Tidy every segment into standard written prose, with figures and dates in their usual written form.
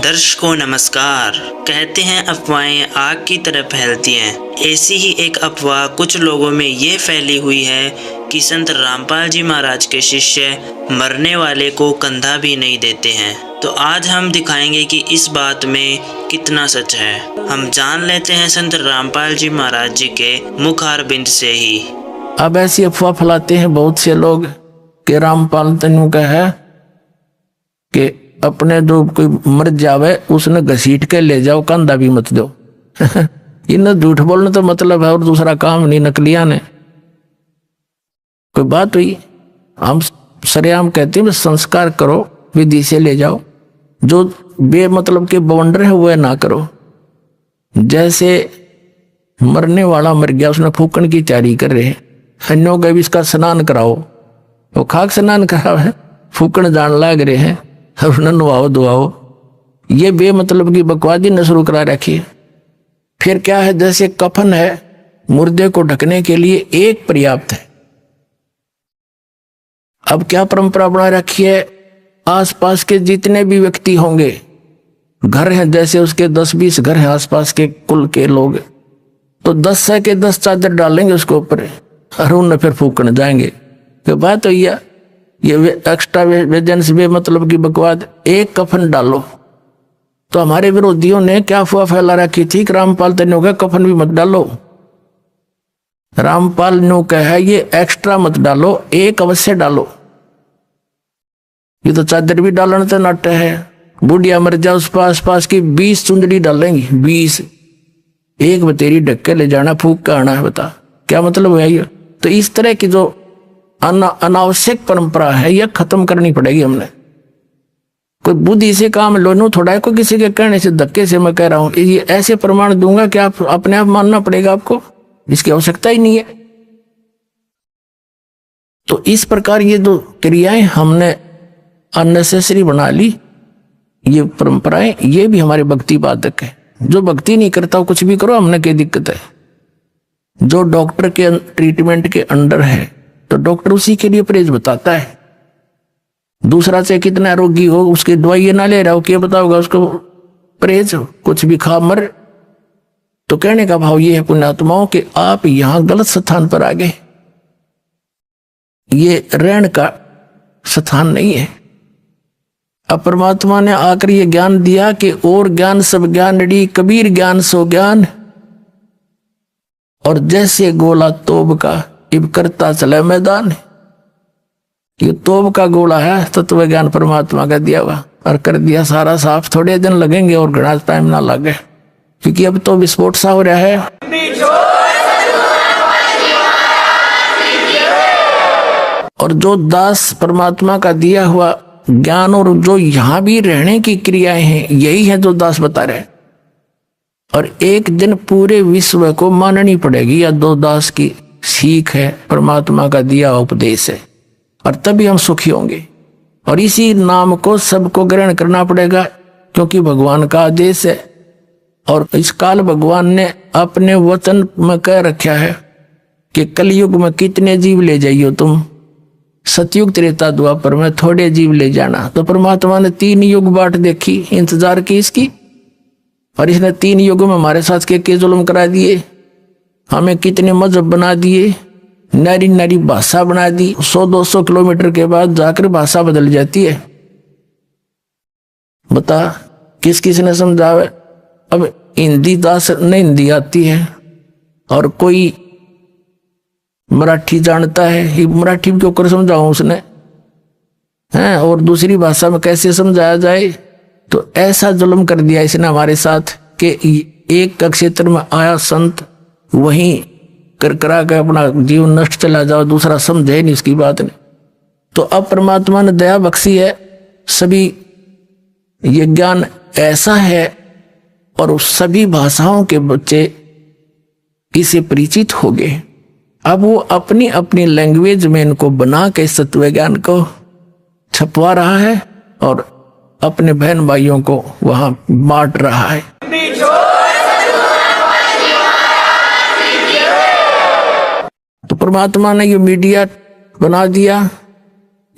दर्शकों नमस्कार। कहते हैं अफवाहें आग की तरह फैलती हैं। ऐसी ही एक अफवाह कुछ लोगों में ये फैली हुई है कि संत रामपाल जी महाराज के शिष्य मरने वाले को कंधा भी नहीं देते हैं। तो आज हम दिखाएंगे कि इस बात में कितना सच है। हम जान लेते हैं संत रामपाल जी महाराज जी के मुखारबिंद से ही। अब ऐसी अफवाह फैलाते हैं बहुत से लोग कि रामपाल तनु का है कि अपने जो कोई मर जावे उसने घसीट के ले जाओ, कंधा भी मत दो। इन्हें झूठ बोलने तो मतलब है और दूसरा काम नहीं। नकलिया ने कोई बात हुई, हम सरेआम कहते हैं संस्कार करो, विधि से ले जाओ। जो बेमतलब के बवंडर है वो ना करो। जैसे मरने वाला मर गया, उसने फूकन की तैयारी कर रहे हैं, अन्यों का भी इसका स्नान कराओ। वो खाक स्नान करा है, फूकन जान लाग रहे हैं, उन्हें नुआओ दुआओ। ये बेमतलब की बकवादी न शुरू करा रखी। फिर क्या है, जैसे कफन है मुर्दे को ढकने के लिए एक पर्याप्त है। अब क्या परंपरा बना रखी है, आसपास के जितने भी व्यक्ति होंगे, घर हैं जैसे उसके 10-20 घर हैं आसपास के कुल के लोग, तो 10 के 10 चादर डालेंगे उसके ऊपर और उन्हें फिर फूकने जाएंगे। तो बात तो ये एक्स्ट्रा वेजेंस बे मतलब की बकवाद। एक कफन डालो। तो हमारे विरोधियों ने क्या अफवाह फैला रखी थी कि रामपाल तनु का कफन भी मत डालो। रामपाल नु का है ये एक्स्ट्रा मत डालो, एक अवश्य डालो। ये तो चादर भी डालना तो नाट्य है। बुढ़िया मर जाओ उस पास की 20 चुंदड़ी डालेंगी, 20 एक बतेरी ढक के ले जाना, फूक का आना है। बता क्या मतलब है ये। तो इस तरह की जो अनावश्यक परंपरा है यह खत्म करनी पड़ेगी हमने। कोई बुद्धि से काम लो, नो थोड़ा कोई किसी के कहने से धक्के से मैं कह रहा हूं। ये ऐसे प्रमाण दूंगा कि आप अपने आप मानना पड़ेगा आपको, इसकी आवश्यकता ही नहीं है। तो इस प्रकार ये जो क्रियाएं हमने अननेसेसरी बना ली, ये परंपराएं, ये भी हमारे भक्ति बाधक है। जो भक्ति नहीं करता कुछ भी करो, हमने क्या दिक्कत है। जो डॉक्टर के ट्रीटमेंट के अंडर है तो डॉक्टर उसी के लिए परहेज बताता है। दूसरा से कितना रोगी हो उसकी दवाई ना ले रहा हो, क्या बताओगा उसको परहेज, कुछ भी खा मर। तो कहने का भाव ये है पुण्यात्माओं कि आप यहां गलत स्थान पर आ गए। ये रहने का स्थान नहीं है। अब परमात्मा ने आकर ये ज्ञान दिया कि और ज्ञान सब ज्ञान डी, कबीर ज्ञान सो ज्ञान। और जैसे गोला तोब का इब करता चला मैदान। ये तोब का गोला है तत्व ज्ञान परमात्मा का दिया हुआ, और कर दिया सारा साफ। थोड़े दिन लगेंगे और घना टाइम ना लगे, क्योंकि अब तो विस्फोट सा हो रहा है। और जो दास परमात्मा का दिया हुआ ज्ञान और जो यहां भी रहने की क्रियाएं हैं, यही है जो दास बता रहे। और एक दिन पूरे विश्व को माननी पड़ेगी या दो दास की सीख है, परमात्मा का दिया उपदेश है, और तभी हम सुखी होंगे। और इसी नाम को सबको ग्रहण करना पड़ेगा, क्योंकि भगवान का आदेश है। और इस काल भगवान ने अपने वचन में कह रखा है कि कलयुग में कितने जीव ले जाइयो तुम, सतयुग त्रेता द्वापर में थोड़े जीव ले जाना। तो परमात्मा ने 3 युग बाट देखी, इंतजार की इसकी, और इसने 3 युगों में हमारे साथ के जुल्म करा दिए। हमें कितने मजहब बना दिए, नारी नारी भाषा बना दी। 100-200 किलोमीटर के बाद जाकर भाषा बदल जाती है। बता किस किस ने समझावे। अब हिंदी दास नहीं हिंदी आती है, और कोई मराठी जानता है, मराठी क्यों कर समझाऊं उसने हैं, और दूसरी भाषा में कैसे समझाया जाए। तो ऐसा जुल्म कर दिया इसने हमारे साथ कि एक का क्षेत्र में आया संत वहीं करा के अपना जीवन नष्ट चला जाओ, दूसरा समझे नहीं उसकी बात ने। तो अब परमात्मा ने दया बख्शी है, सभी ये ज्ञान ऐसा है, और सभी भाषाओं के बच्चे इसे परिचित हो गए। अब वो अपनी अपनी लैंग्वेज में इनको बना के तत्व ज्ञान को छपवा रहा है और अपने बहन भाइयों को वहां बांट रहा है। तो परमात्मा ने ये मीडिया बना दिया।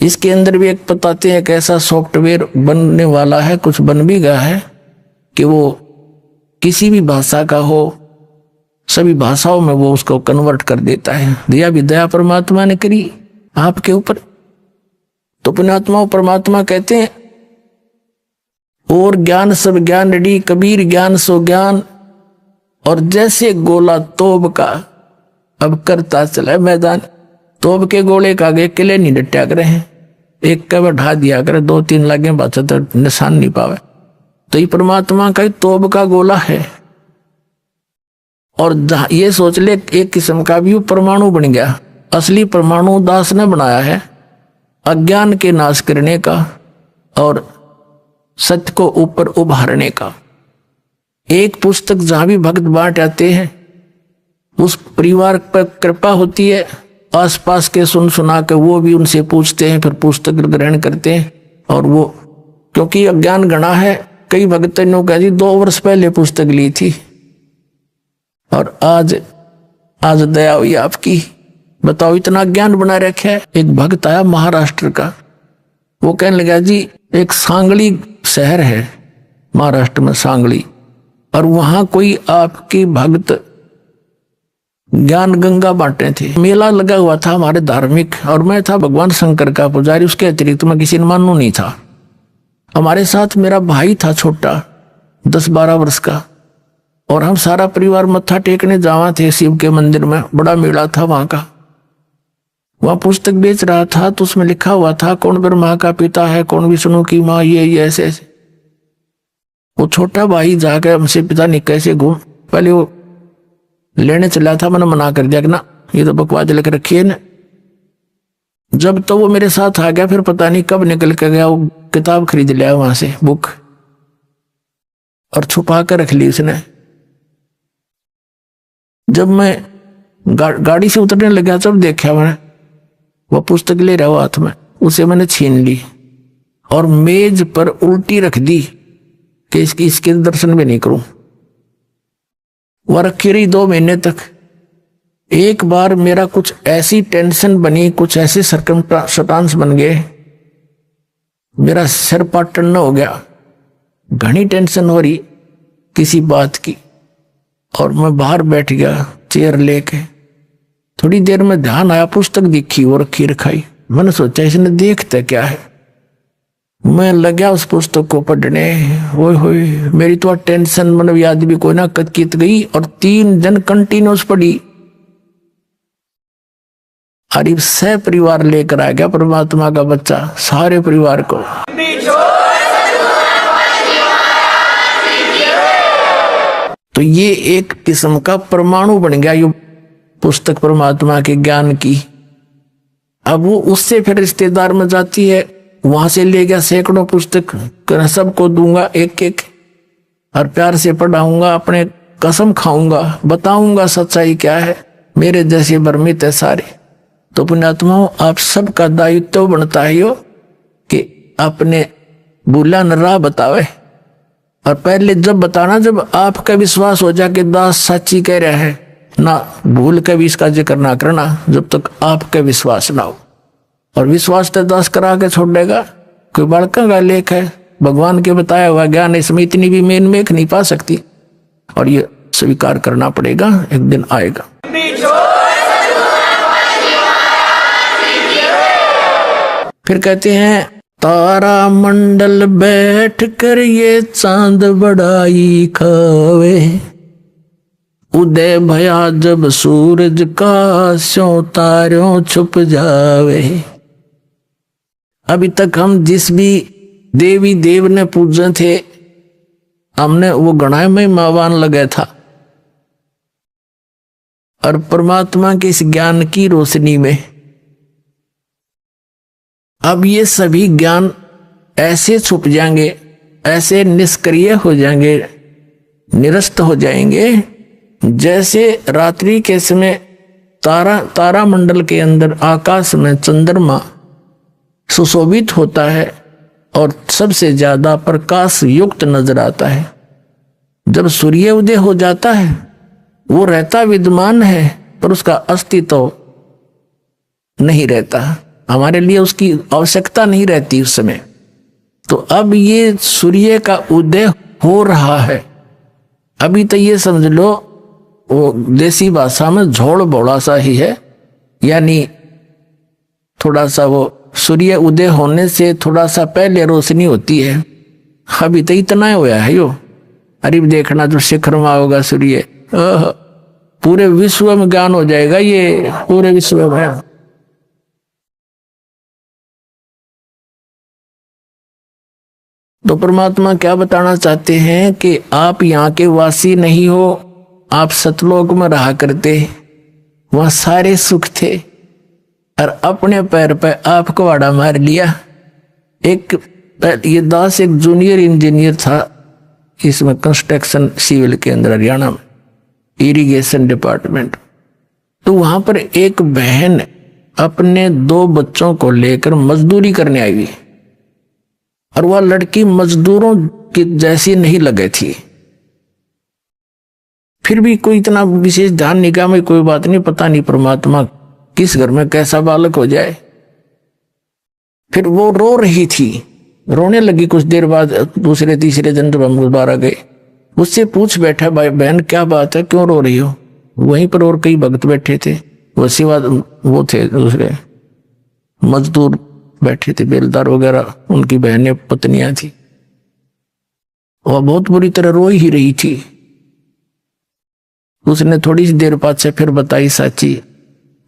इसके अंदर भी एक बताते हैं कैसा सॉफ्टवेयर बनने वाला है, कुछ बन भी गया है। कि वो किसी भी भाषा का हो, सभी भाषाओं में वो उसको कन्वर्ट कर देता है। दया भी दया परमात्मा ने करी आपके ऊपर। तो पुण्यात्माओं परमात्मा कहते हैं और ज्ञान सब ज्ञान डी, कबीर ज्ञान सो ज्ञान, और जैसे गोला तोब का अब करता चला मैदान। तोब के गोले का आगे किले नहीं डट्या करे हैं, एक का बढ़ा दिया करे, 2-3 लागे बात तो निशान नहीं पावे। तो ये परमात्मा का तोब का गोला है। और ये सोच ले एक किस्म का भी परमाणु बन गया। असली परमाणु दास ने बनाया है अज्ञान के नाश करने का और सत्य को ऊपर उभारने का। एक पुस्तक जहां भी भक्त बांट आते हैं उस परिवार पर कृपा होती है, आसपास के सुन सुना के वो भी उनसे पूछते हैं, फिर पुस्तक ग्रहण करते हैं। और वो क्योंकि अज्ञान गणा है, कई भक्त ने कहा जी 2 वर्ष पहले पुस्तक ली थी और आज दया हुई आपकी, बताओ इतना ज्ञान बना रखा है। एक भक्त आया महाराष्ट्र का, वो कहने लगा जी एक सांगली शहर है महाराष्ट्र में, सांगली, और वहां कोई आपकी भक्त ज्ञान गंगा बांटे थे। मेला लगा हुआ था हमारे धार्मिक, और मैं था भगवान शंकर का पुजारी, उसके अतिरिक्त मैं किसी ने मानू नहीं था। हमारे साथ मेरा भाई था छोटा 10-12 वर्ष का, और हम सारा परिवार मत्था टेकने जावा थे शिव के मंदिर में। बड़ा मेला था वहां का। वहां पुस्तक बेच रहा था तो उसमें लिखा हुआ था कौन ब्रह्मा का पिता है, कौन विष्णु की माँ, ये ऐसे ऐसे। वो छोटा भाई जाकर हमसे पिता नहीं कैसे घूम, पहले वो लेने चला था, मैंने मना कर दिया कि ना ये तो बकवास लेकर रखी है ना। जब तो वो मेरे साथ आ गया, फिर पता नहीं कब निकल के गया, वो किताब खरीद लिया वहां से, बुक, और छुपा कर रख ली उसने। जब मैं गाड़ी से उतरने लगा तब देखा मैंने वो पुस्तक ले रहा हो हाथ में, उसे मैंने छीन ली और मेज पर उल्टी रख दी कि इसके दर्शन भी नहीं करूं। वह रखी रही 2 महीने तक। एक बार मेरा कुछ ऐसी टेंशन बनी, कुछ ऐसे सर्कमस्टांस बन गए, मेरा सिर पाटन हो गया, घनी टेंशन हो रही किसी बात की, और मैं बाहर बैठ गया चेयर लेके। थोड़ी देर में ध्यान आया, पुस्तक दिखी वो रखी रखाई। मैंने सोचा इसने देखता क्या है, मैं लगा उस पुस्तक को पढ़ने। ओए होए, मेरी तो टेंशन मतलब याद भी कोई ना कतकीत गई, और 3 दिन कंटिन्यूस पड़ी। अरे सह परिवार लेकर आ गया परमात्मा का बच्चा, सारे परिवार को। तो ये एक किस्म का परमाणु बन गया ये पुस्तक परमात्मा के ज्ञान की। अब वो उससे फिर रिश्तेदार में जाती है, वहां से ले गया सैकड़ों पुस्तक, सबको दूंगा एक एक, और प्यार से पढ़ाऊंगा, अपने कसम खाऊंगा, बताऊंगा सच्चाई क्या है। मेरे जैसे भ्रमित है सारे। तो पुण्यात्माओं, आप सबका दायित्व बनता है यो कि अपने भूला न राह बतावे। और पहले जब बताना, जब आपका विश्वास हो जाए कि दास सच्ची कह रहा है, ना भूल के भी इसका जिक्र ना करना जब तक आपका विश्वास ना हो। और विश्वास तो दास करा के छोड़ देगा। कोई बड़का का लेख है, भगवान के बताया हुआ ज्ञान इसमें इतनी भी मेन मेख नहीं पा सकती, और ये स्वीकार करना पड़ेगा, एक दिन आएगा। फिर कहते हैं तारा मंडल बैठ कर ये चांद बड़ाई खावे, उदय भया जब सूरज का स्यों तारों छुप जावे। अभी तक हम जिस भी देवी देव ने पूजे थे, हमने वो गणाए में मावान लगा था, और परमात्मा के इस ज्ञान की रोशनी में अब ये सभी ज्ञान ऐसे छुप जाएंगे, ऐसे निष्क्रिय हो जाएंगे, निरस्त हो जाएंगे, जैसे रात्रि के समय तारा मंडल के अंदर आकाश में चंद्रमा सुशोभित होता है और सबसे ज्यादा प्रकाश युक्त नजर आता है। जब सूर्य उदय हो जाता है, वो रहता विद्यमान है पर उसका अस्तित्व नहीं रहता, हमारे लिए उसकी आवश्यकता नहीं रहती उस समय। तो अब ये सूर्य का उदय हो रहा है। अभी तो ये समझ लो वो देसी भाषा में झोल बोला सा ही है, यानी थोड़ा सा वो सूर्य उदय होने से थोड़ा सा पहले रोशनी होती है। अभी तो इतना होया है यो। अरे देखना जो शिखर में होगा सूर्य, पूरे विश्व में ज्ञान हो जाएगा, ये पूरे विश्व में। तो परमात्मा क्या बताना चाहते हैं कि आप यहाँ के वासी नहीं हो, आप सतलोक में रहा करते, वहां सारे सुख थे, और अपने पैर पे आप कुहाड़ा मार लिया। ये दास एक जूनियर इंजीनियर था इसमें, कंस्ट्रक्शन सिविल के अंदर, हरियाणा में इरिगेशन डिपार्टमेंट। तो वहां पर एक बहन अपने 2 बच्चों को लेकर मजदूरी करने आई हुई, और वह लड़की मजदूरों की जैसी नहीं लगे थी। फिर भी कोई इतना विशेष ध्यान निगाह में कोई बात नहीं, पता नहीं परमात्मा किस घर में कैसा बालक हो जाए। फिर वो रो रही थी, रोने लगी। कुछ देर बाद दूसरे तीसरे दिन जब हम दोबारा गए, उससे पूछ बैठा, भाई बहन क्या बात है, क्यों रो रही हो? वहीं पर और कई भक्त बैठे थे, वो सिवा वो थे दूसरे मजदूर बैठे थे, बेलदार वगैरह, उनकी बहनें पत्नियां थी। वह बहुत बुरी तरह रो ही रही थी। उसने थोड़ी सी देर बाद से फिर बताई साची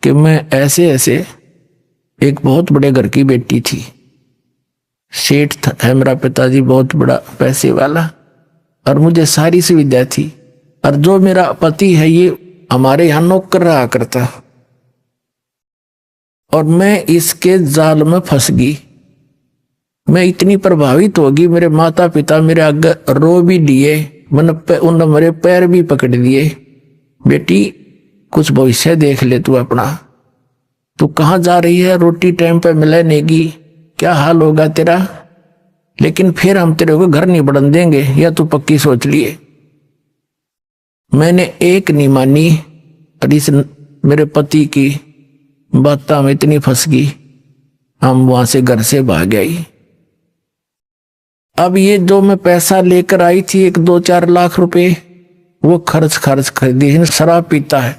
कि मैं ऐसे ऐसे एक बहुत बड़े घर की बेटी थी, सेठ है मेरा पिताजी, बहुत बड़ा पैसे वाला, और मुझे सारी सुविधा थी, और जो मेरा पति है ये हमारे यहाँ नौकर रहा करता, और मैं इसके जाल में फंस गई। मैं इतनी प्रभावित होगी, मेरे माता पिता मेरे आगे रो भी दिए, उन्होंने मेरे पैर भी पकड़ दिए, बेटी कुछ भविष्य देख ले तू अपना, तू कहाँ जा रही है, रोटी टाइम पे मिले नेगी, क्या हाल होगा तेरा, लेकिन फिर हम तेरे को घर नहीं बढ़न देंगे, या तू पक्की सोच लिए। मैंने एक नहीं मानी, और इस मेरे पति की बातों में इतनी फंस गई, हम वहां से घर से भाग आई। अब ये जो मैं पैसा लेकर आई थी 1-2-4 लाख रुपए, वो खर्च कर दिए, शराब पीता है।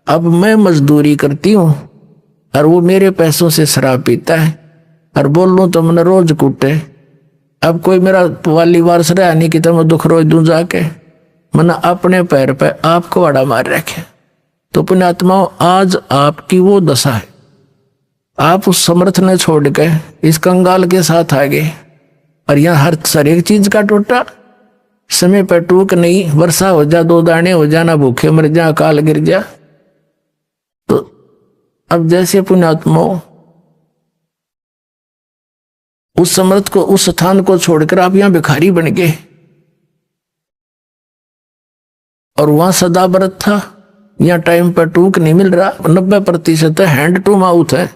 अब मैं मजदूरी करती हूँ और वो मेरे पैसों से शराब पीता है, और बोल लूं तो मैंने रोज कूटे। अब कोई मेरा वाली वारस रहा नहीं कि तो मैं दुख रोज दूं जाके, मैंने अपने पैर पे आपको वाड़ा मार रखे। तो पुण्यात्माओं, आज आपकी वो दशा है, आप उस समर्थ ने छोड़ के इस कंगाल के साथ आ गए, और यहाँ हर एक चीज का टोटा, समय पर टूक नहीं, वर्षा हो जा 2 दाने हो जा, ना भूखे मर जा, अकाल गिर जा। तो अब जैसे पुण्यात्माओं उस समर्थ को, उस स्थान को छोड़कर आप यहां भिखारी बन गए, और वहां सदा व्रत था, यहां टाइम पर टूक नहीं मिल रहा, 90% हैंड टू माउथ है,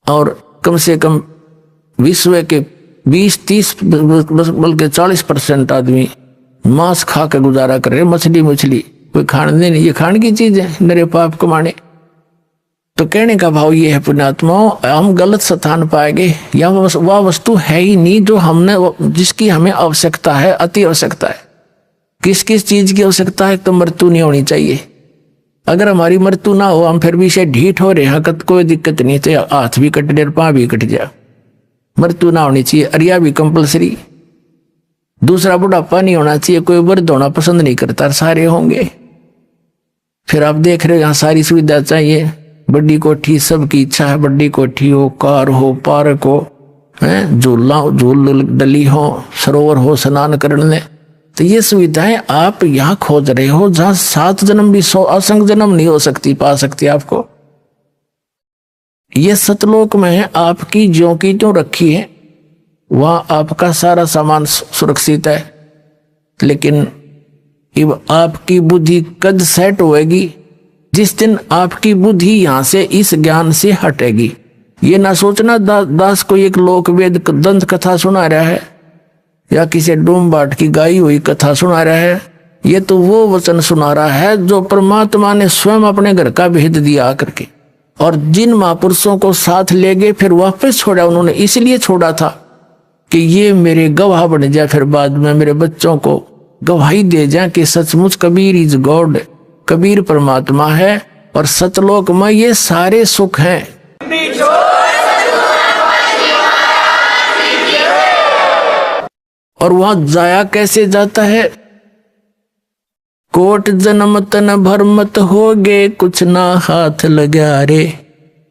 और कम से कम विश्व के 20-30 बल्कि 40% आदमी मांस खा के गुजारा कर रहे, मछली कोई खाने नहीं, ये खाने की चीज है, मेरे पाप कमाने। तो कहने का भाव ये है पुण्यात्माओं, हम गलत स्थान पाए गए, या वह वस्तु है ही नहीं जो हमने, जिसकी हमें आवश्यकता है, अति आवश्यकता है। किस किस चीज की आवश्यकता है? तो मृत्यु नहीं होनी चाहिए। अगर हमारी मृत्यु ना हो, हम फिर भी से ढीठ हो रहे हैं, कोई दिक्कत नहीं, तो हाथ भी कट जाए, पाँव भी कट जाए, मृत्यु ना होनी चाहिए। अरिया भी कंपलसरी। दूसरा, बुढ़ापा नहीं होना चाहिए, कोई वृद्ध होना पसंद नहीं करता, सारे होंगे। फिर आप देख रहे हो यहाँ सारी सुविधा चाहिए, बड़ी कोठी, सबकी इच्छा है बड़ी कोठी हो, कार हो, पार्क हो, झूल डली हो, सरोवर हो स्नान करने। तो ये सुविधाएं आप यहाँ खोज रहे हो, जहाँ 7 जन्म भी 100 असंख्य जन्म नहीं हो सकती, पा सकती आपको। ये सतलोक में है, आपकी ज्यों की त्यों रखी है, वहां आपका सारा सामान सुरक्षित है। लेकिन अब आपकी बुद्धि कद सेट होएगी जिस दिन आपकी बुद्धि यहां से इस ज्ञान से हटेगी। ये ना सोचना दास को एक लोक वेद दंत कथा सुना रहा है, या किसी डूम बाट की गाई हुई कथा सुना रहा है। ये तो वो वचन सुना रहा है जो परमात्मा ने स्वयं अपने घर का भेद दिया करके, और जिन महापुरुषों को साथ ले गए फिर वापस छोड़ा उन्होंने, इसलिए छोड़ा था कि ये मेरे गवाह बन जाए, फिर बाद में मेरे बच्चों को गवाही दे जाए कि सचमुच कबीर इज गॉड, कबीर परमात्मा है और सतलोक में ये सारे सुख हैं। और वहां जाया कैसे जाता है? कोट जन्म तन भरमत हो गे, कुछ ना हाथ लगा रे,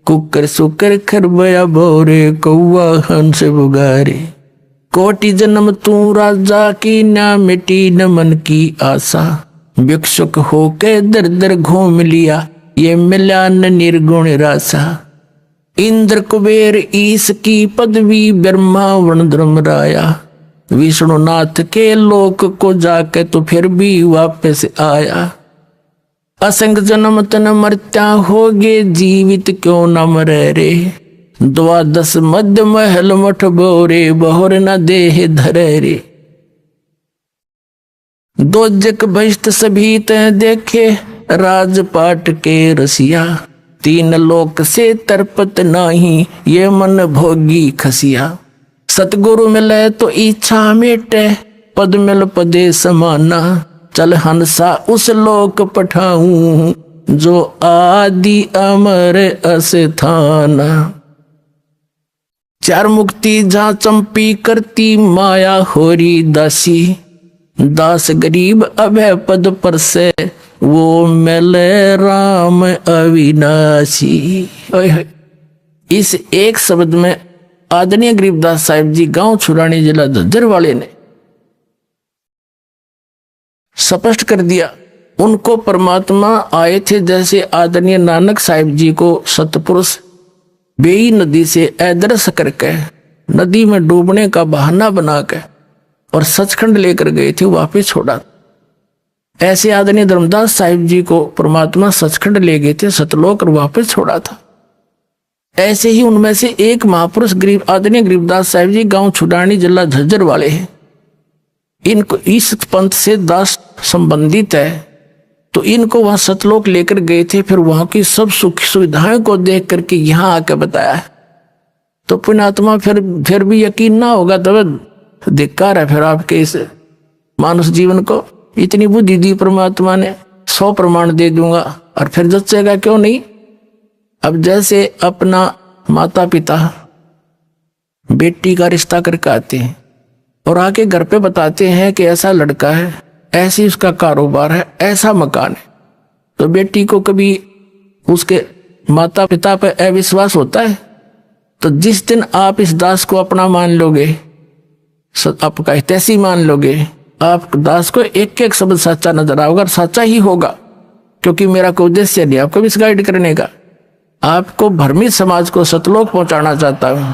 कुकर सुकर खरबया बोरे, कौआ हंस बुगारे। कोटि जन्म तू राजा की, ना मिटी न मन की आशा, भिक्षुक होके दर दर घूम लिया, ये मिला न निर्गुण रासा। इंद्र कुबेर ईश की पदवी, ब्रह्मा वर्ण धर्मराया, विष्णुनाथ के लोक को जाके तो फिर भी वापस आया। असंग जन्म तन मरत्या होगे, जीवित क्यों न मरे रे, द्वादश मध्य महल मठ बोरे, बहुर न देह धरे रे। दो जग बहिष्ट सभी तय देखे, राजपाट के रसिया, तीन लोक से तरपत नाही, ये मन भोगी खसिया। सतगुरु मिले तो इच्छा मिटे, पद मिल पदे समाना, चल हंसा उस लोक पठाऊं, जो आदि अमर अस्थाना। चार मुक्ति जहाँ चंपी करती, माया होरी दासी, दास गरीब अभय पद पर से, वो मिले राम अविनाशी। इस एक शब्द में आदरणीय गरीबदास साहिब जी गांव छुरानी जिला झज्जर वाले ने स्पष्ट कर दिया। उनको परमात्मा आए थे, जैसे आदरणीय नानक साहिब जी को सतपुरुष बेई नदी से अदृश्य करके नदी में डूबने का बहाना बनाकर और सचखंड लेकर गए थे, वापस छोड़ा। ऐसे आदरणीय धर्मदास साहिब जी को परमात्मा सचखंड ले गए थे, सतलोक, और वापस छोड़ा था। ऐसे ही उनमें से एक महापुरुष आदरणीय गरीबदास साहिब जी गांव छुडानी जिला झज्जर वाले हैं। इनको इस पंथ से दास संबंधित है, तो इनको वहां सतलोक लेकर गए थे। फिर वहां की सब सुख सुविधाएं को देख करके यहाँ आकर बताया। तो पुण्यात्मा फिर भी यकीन ना होगा तो धिक्कार है फिर आपके इस मानुष जीवन को। इतनी बुद्धि दी परमात्मा ने, 100 प्रमाण दे दूंगा और फिर जचेगा क्यों नहीं। अब जैसे अपना माता पिता बेटी का रिश्ता करके आते हैं और आके घर पे बताते हैं कि ऐसा लड़का है, ऐसी उसका कारोबार है, ऐसा मकान है, तो बेटी को कभी उसके माता पिता पर अविश्वास होता है? तो जिस दिन आप इस दास को अपना मान लोगे, आपका हितैषी मान लोगे, आप दास को एक एक शब्द सच्चा नजर आओगे और सच्चा ही होगा, क्योंकि मेरा कोई उद्देश्य नहीं आपको मिसगाइड करने का। आपको भ्रमित समाज को सतलोक पहुंचाना चाहता हूं।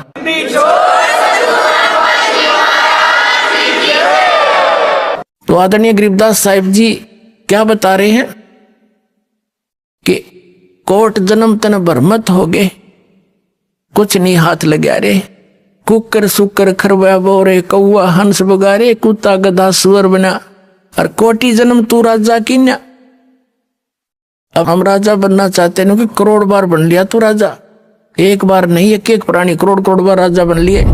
तो आदरणीय गरीबदास साहिब जी क्या बता रहे हैं कि कोट जन्म तन भरमत हो गए, कुछ नहीं हाथ लगा रे, कुकर सुकर खरबा बोरे, कौआ हंस बुगारे, कुत्ता गधा सुअर बना, और कोटि जन्म तू राजा की न। अब हम राजा बनना चाहते हैं कि करोड़ बार बन लिया तू राजा, एक बार नहीं, एक एक प्राणी करोड़ करोड़ बार राजा बन लिए।